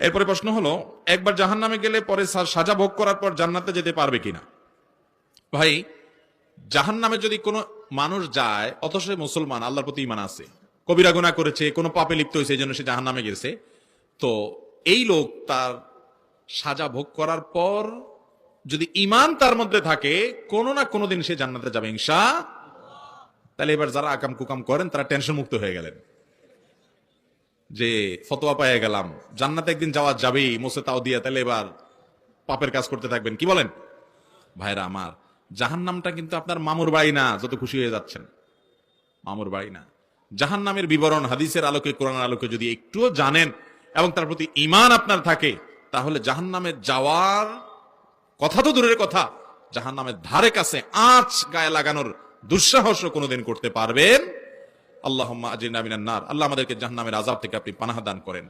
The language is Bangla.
এরপরে প্রশ্ন হলো, একবার জাহান্নামে গেলে পরে সাজা ভোগ করার পর জান্নাতে যেতে পারবে কিনা? ভাই, জাহান্নামে যদি কোনো মানুষ যায় অথচ সে মুসলমান, আল্লাহর প্রতি ঈমান আছে, কবিরা গুনাহ করেছে, কোনো পাপে লিপ্ত হয়েছে, এই জন্য সে জাহান্নামে গেছে, তো এই লোক তার সাজা ভোগ করার পর যদি ঈমান তার মধ্যে থাকে, কোনো না কোনো দিন সে জান্নাতে যাবে ইনশাআল্লাহ। তাহলে এবার যারা আকাম কুকাম করেন তারা টেনশন মুক্ত হয়ে গেলেন, যে ফতোয়া পেয়ে গেলাম জান্নাতে একদিন যাওয়া যাবেই, মোসে তাও দিয়া, তাহলে এবার পাপের কাজ করতে থাকবেন। কি বলেন ভাইরা আমার? জাহান্নামটা কিন্তু আপনার মামুর বাড়ি না, যত খুশি হয়ে যাচ্ছেন, মামুর বাড়ি না। জাহান্নামের বিবরণ হাদিসের আলোকে, কোরআনের আলোকে যদি একটুও জানেন এবং তার প্রতি ঈমান আপনার থাকে, তাহলে জাহান্নামে যাওয়ার কথা তো দূরের কথা, জাহান্নামের ধারে কাছে আঁচ গায়ে লাগানোর দুঃসাহসও কোনোদিন করতে পারবেন। আল্লাহুম্মা আজিরনা মিনান নার। আল্লাহ আমাদেরকে জাহান্নামের আযাব থেকে আপনি পানাহ দান করেন।